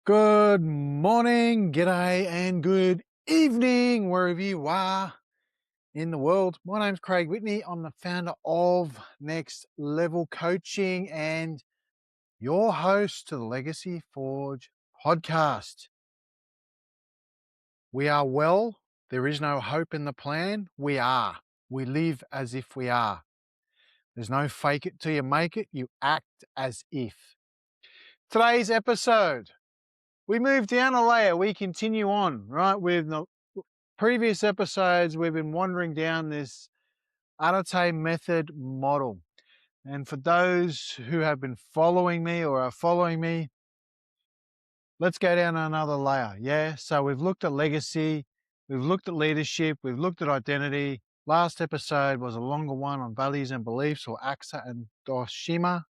Good morning, g'day, and good evening, wherever you are in the world. My name's Craig Whitney. I'm the founder of Next Level Coaching and your host to the Legacy Forge podcast. We are well. There is no hope in the plan. We are. We live as if we are. There's no fake it till you make it. You act as if. Today's episode, we move down a layer. We continue on, right? With the previous episodes, we've been wandering down this Arete method model. And for those who have been following me or are following me, let's go down another layer. Yeah. So we've looked at legacy, we've looked at leadership, we've looked at identity. Last episode was a longer one on values and beliefs, or axa and doshima.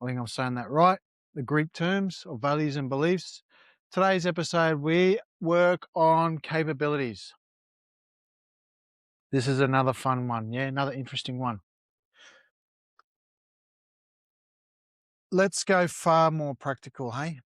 I think I'm saying that right. The Greek terms of values and beliefs. Today's episode, we work on capabilities. This is another fun one, yeah, another interesting one. Let's go far more practical, hey?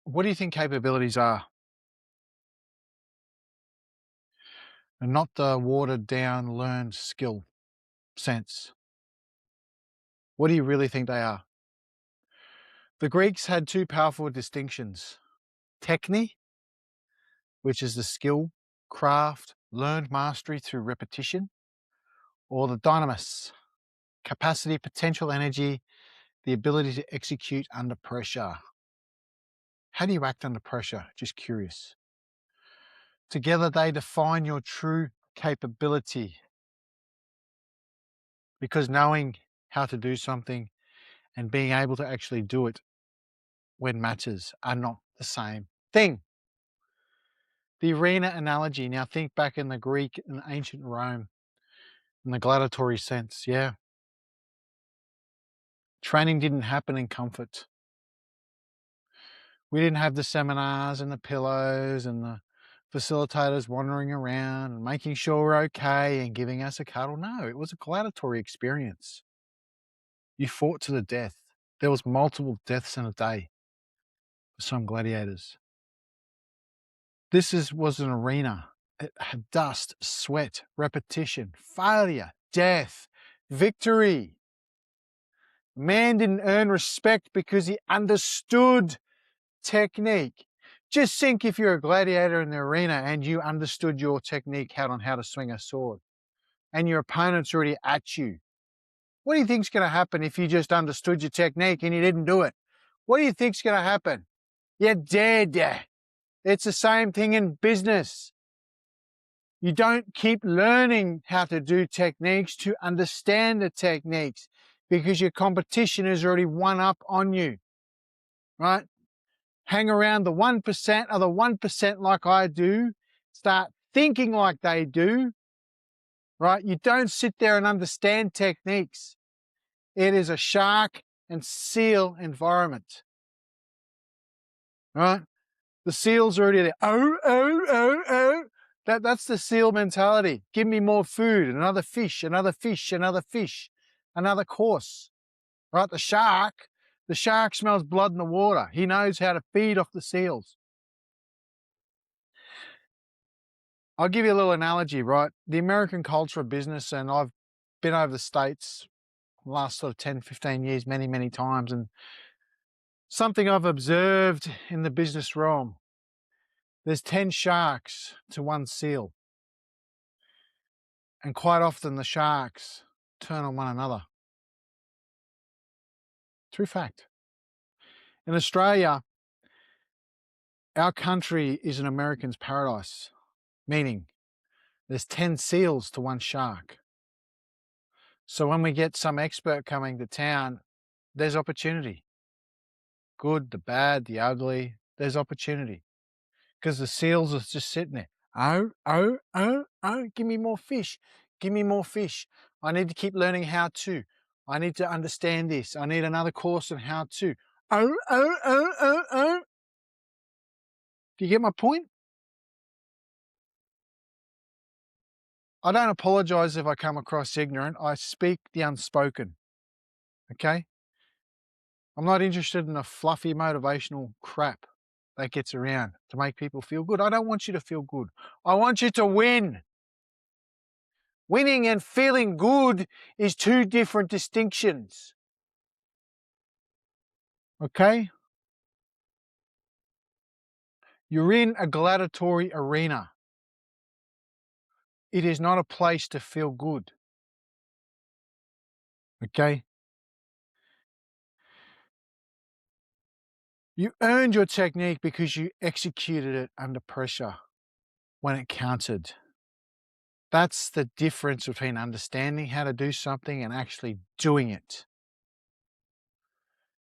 What do you think capabilities are? And not the watered down, learned skill sense. What do you really think they are? The Greeks had two powerful distinctions. Techne, which is the skill, craft, learned mastery through repetition, or the dynamis, capacity, potential, energy, the ability to execute under pressure. How do you act under pressure? Just curious. Together, they define your true capability, because knowing how to do something and being able to actually do it when matters are not the same thing. The arena analogy. Now think back in the Greek and ancient Rome in the gladiatory sense, yeah. Training didn't happen in comfort. We didn't have the seminars and the pillows and the facilitators wandering around and making sure we're okay and giving us a cuddle. No, it was a gladiatory experience. You fought to the death. There was multiple deaths in a day for some gladiators. This was an arena. It had dust, sweat, repetition, failure, death, victory. Man didn't earn respect because he understood technique. Just think if you're a gladiator in the arena and you understood your technique on how to swing a sword and your opponent's already at you. What do you think's going to happen if you just understood your technique and you didn't do it? What do you think's going to happen? You're dead. It's the same thing in business. You don't keep learning how to do techniques to understand the techniques because your competition is already one up on you, right? Hang around the 1% of the 1% like I do. Start thinking like they do, right? You don't sit there and understand techniques. It is a shark and seal environment, right? The seal's already there. Oh. That's the seal mentality. Give me more food, another fish, another fish, another fish, another course, right? The shark smells blood in the water. He knows how to feed off the seals. I'll give you a little analogy, right? The American culture of business, and I've been over the States the last sort of 10, 15 years, many, many times, and something I've observed in the business realm, there's 10 sharks to one seal. And quite often the sharks turn on one another. True fact. In Australia, our country is an American's paradise, meaning there's 10 seals to one shark. So when we get some expert coming to town, there's opportunity. Good, the bad, the ugly, there's opportunity. Because the seals are just sitting there. Oh, give me more fish. Give me more fish. I need to keep learning how to. I need to understand this. I need another course on how to. Oh. Do you get my point? I don't apologize if I come across ignorant. I speak the unspoken. Okay? I'm not interested in the fluffy motivational crap that gets around to make people feel good. I don't want you to feel good. I want you to win. Winning and feeling good is two different distinctions. Okay? You're in a gladiatory arena. It is not a place to feel good. Okay? You earned your technique because you executed it under pressure when it counted. That's the difference between understanding how to do something and actually doing it.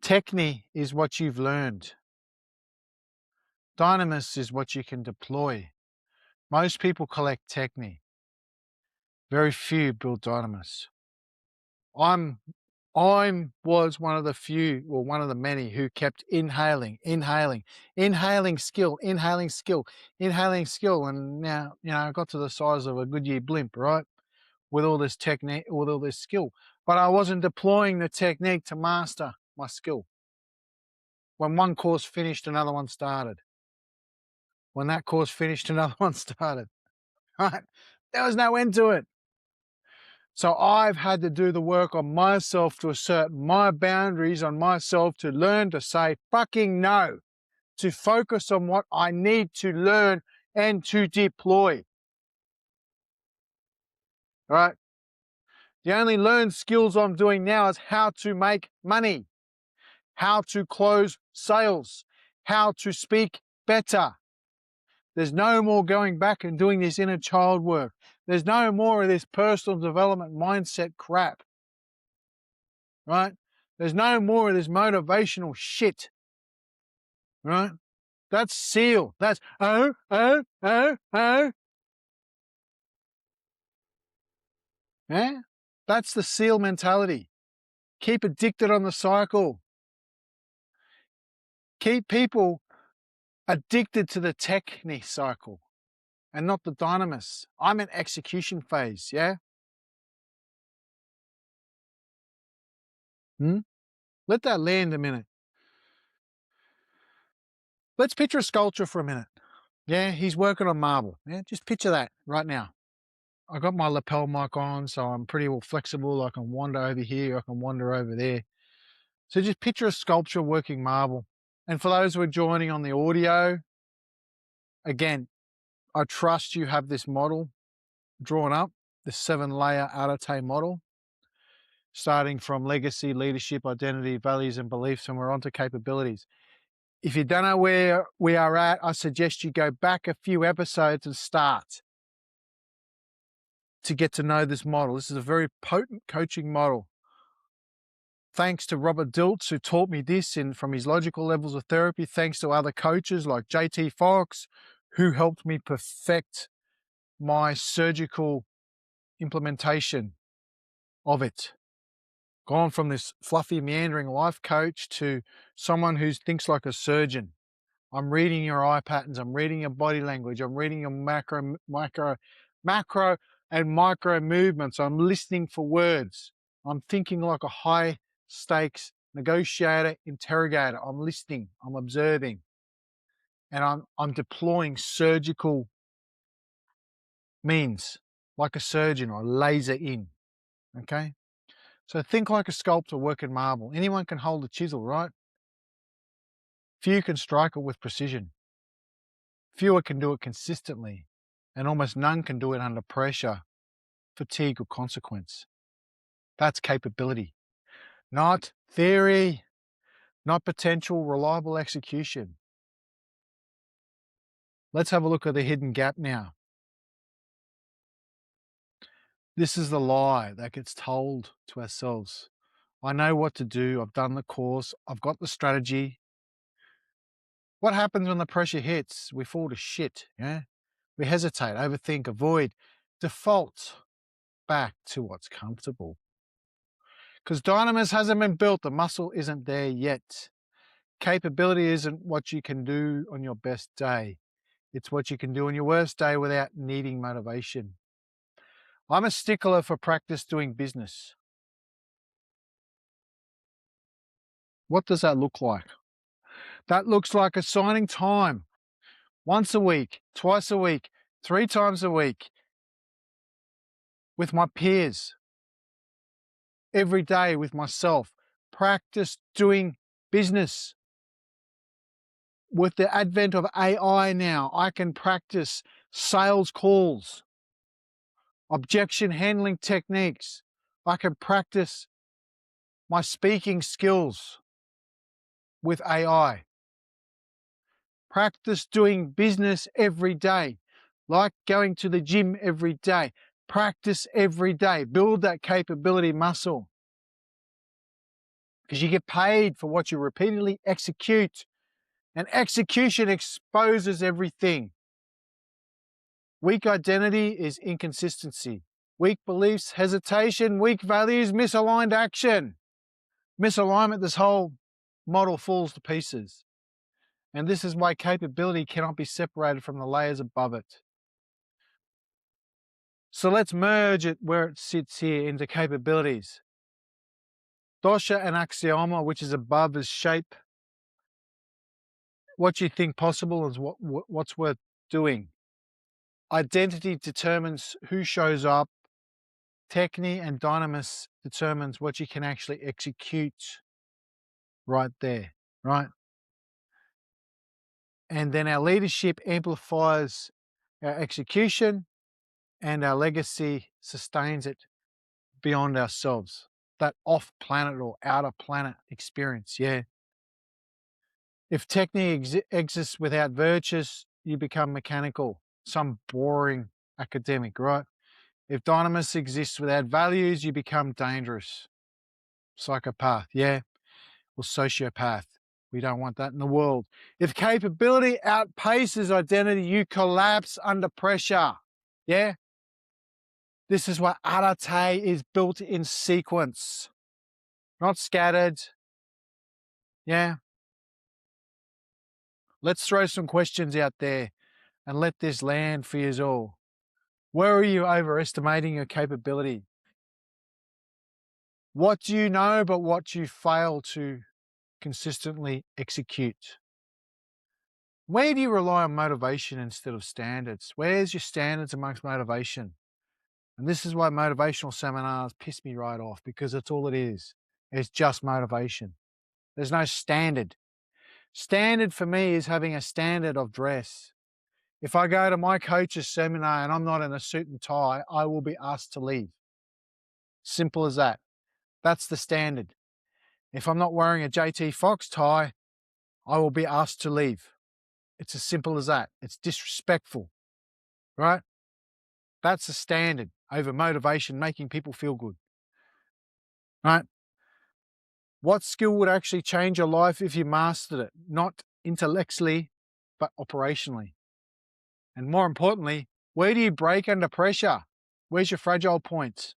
Techne is what you've learned. Dynamis is what you can deploy. Most people collect Techne. Very few build Dynamis. I was one of the few, or one of the many, who kept inhaling skill, inhaling skill. And now, I got to the size of a Goodyear blimp, right? With all this technique, with all this skill. But I wasn't deploying the technique to master my skill. When one course finished, another one started. When that course finished, another one started. Right? There was no end to it. So I've had to do the work on myself to assert my boundaries on myself, to learn to say fucking no, to focus on what I need to learn and to deploy. All right? The only learned skills I'm doing now is how to make money, how to close sales, how to speak better. There's no more going back and doing this inner child work. There's no more of this personal development mindset crap. Right? There's no more of this motivational shit. Right? That's SEAL. That's oh. Yeah? That's the SEAL mentality. Keep addicted on the cycle. Keep people addicted to the Techne cycle and not the Dynamis. I'm in execution phase, yeah? Let that land a minute. Let's picture a sculpture for a minute. Yeah, he's working on marble. Yeah, just picture that right now. I got my lapel mic on, so I'm pretty well flexible. I can wander over here, I can wander over there. So just picture a sculpture working marble. And for those who are joining on the audio, again, I trust you have this model drawn up, the 7-layer Arete model, starting from legacy, leadership, identity, values, and beliefs, and we're on to capabilities. If you don't know where we are at, I suggest you go back a few episodes and start to get to know this model. This is a very potent coaching model. Thanks to Robert Dilts, who taught me this from his logical levels of therapy. Thanks to other coaches like JT Fox, who helped me perfect my surgical implementation of it. Gone from this fluffy, meandering life coach to someone who thinks like a surgeon. I'm reading your eye patterns. I'm reading your body language. I'm reading your macro and micro movements. I'm listening for words. I'm thinking like a high stakes negotiator, interrogator. I'm listening. I'm observing. And I'm deploying surgical means like a surgeon, or laser in. Okay? So think like a sculptor working marble. Anyone can hold a chisel, right? Few can strike it with precision. Fewer can do it consistently, and almost none can do it under pressure, fatigue, or consequence. That's capability. Not theory, not potential, reliable execution. Let's have a look at the hidden gap now. This is the lie that gets told to ourselves. I know what to do. I've done the course. I've got the strategy. What happens when the pressure hits? We fall to shit. Yeah? We hesitate, overthink, avoid, default back to what's comfortable. Because Dynamis hasn't been built. The muscle isn't there yet. Capability isn't what you can do on your best day. It's what you can do on your worst day without needing motivation. I'm a stickler for practice doing business. What does that look like? That looks like assigning time once a week, twice a week, 3 times a week with my peers, every day with myself. Practice doing business. With the advent of AI now, I can practice sales calls, objection handling techniques. I can practice my speaking skills with AI. Practice doing business every day, like going to the gym every day. Practice every day. Build that capability muscle, because you get paid for what you repeatedly execute, and execution exposes everything. Weak identity is inconsistency. Weak beliefs, hesitation, weak values, misaligned action. Misalignment, this whole model falls to pieces. And this is why capability cannot be separated from the layers above it. So let's merge it where it sits here into capabilities. Dosha and axioma, which is above, is shape. What you think possible is what's worth doing. Identity determines who shows up. Techni and Dynamis determines what you can actually execute right there, right? And then our leadership amplifies our execution, and our legacy sustains it beyond ourselves. That off-planet or outer-planet experience, yeah. If Techni exists without virtues, you become mechanical, some boring academic, right? If Dynamis exists without values, you become dangerous. Psychopath, yeah, or sociopath. We don't want that in the world. If capability outpaces identity, you collapse under pressure, yeah? This is why Arete is built in sequence, not scattered, yeah? Let's throw some questions out there and let this land for you all. Where are you overestimating your capability? What do you know but what you fail to consistently execute? Where do you rely on motivation instead of standards? Where's your standards amongst motivation? And this is why motivational seminars piss me right off, because that's all it is. It's just motivation. There's no standard. Standard for me is having a standard of dress. If I go to my coach's seminar and I'm not in a suit and tie, I will be asked to leave. Simple as that. That's the standard. If I'm not wearing a JT Fox tie, I will be asked to leave. It's as simple as that. It's disrespectful, right? That's the standard over motivation, making people feel good, right? What skill would actually change your life if you mastered it? Not intellectually, but operationally. And more importantly, where do you break under pressure? Where's your fragile points?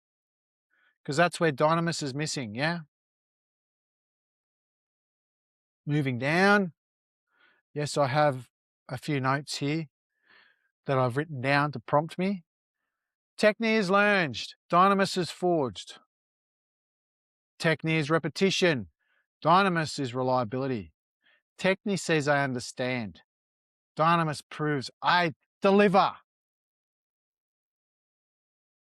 Because that's where Dynamis is missing, yeah? Moving down. Yes, I have a few notes here that I've written down to prompt me. Techne is learned. Dynamis is forged. Techne is repetition. Dynamis is reliability. Techne says I understand. Dynamis proves I deliver.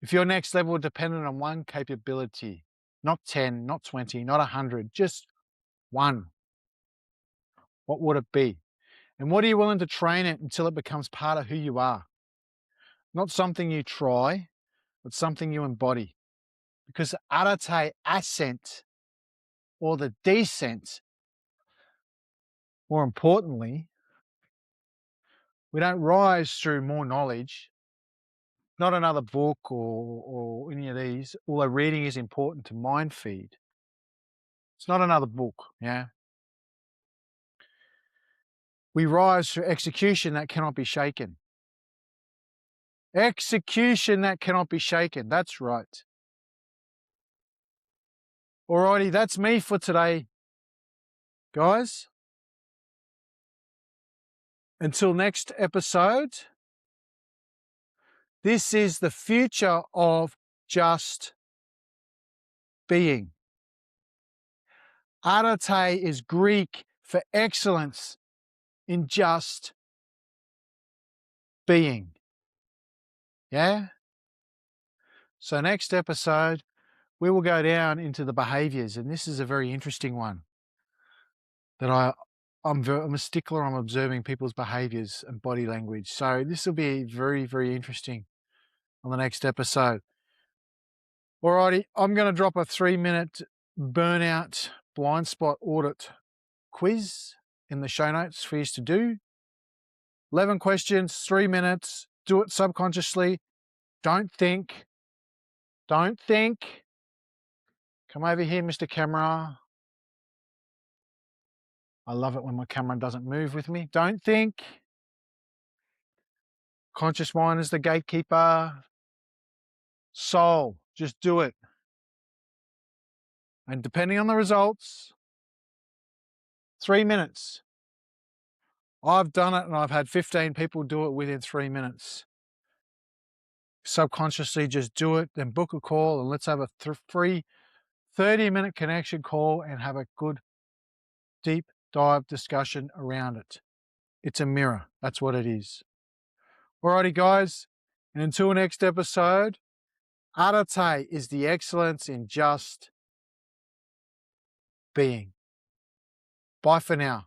If your next level depended on one capability, not 10, not 20, not 100, just one, what would it be? And what are you willing to train it until it becomes part of who you are? Not something you try, but something you embody. Because the Arete ascent, or the descent, more importantly, we don't rise through more knowledge, not another book or any of these, although reading is important to mind feed. It's not another book, yeah? We rise through execution that cannot be shaken. Execution that cannot be shaken, that's right. Alrighty, that's me for today, guys. Until next episode, this is the future of just being. Arete is Greek for excellence in just being. Yeah? So next episode, we will go down into the behaviours, and this is a very interesting one that I'm a stickler on observing people's behaviours and body language. So this will be very, very interesting on the next episode. Alrighty, I'm going to drop a 3-minute burnout blind spot audit quiz in the show notes for you to do. 11 questions, 3 minutes. Do it subconsciously. Don't think. Don't think. Come over here, Mr. Camera. I love it when my camera doesn't move with me. Don't think. Conscious mind is the gatekeeper. Soul, just do it. And depending on the results, 3 minutes. I've done it and I've had 15 people do it within 3 minutes. Subconsciously just do it, then book a call and let's have a free 30-minute connection call and have a good deep dive discussion around it. It's a mirror. That's what it is. Alrighty, guys. And until next episode, Arete is the excellence in just being. Bye for now.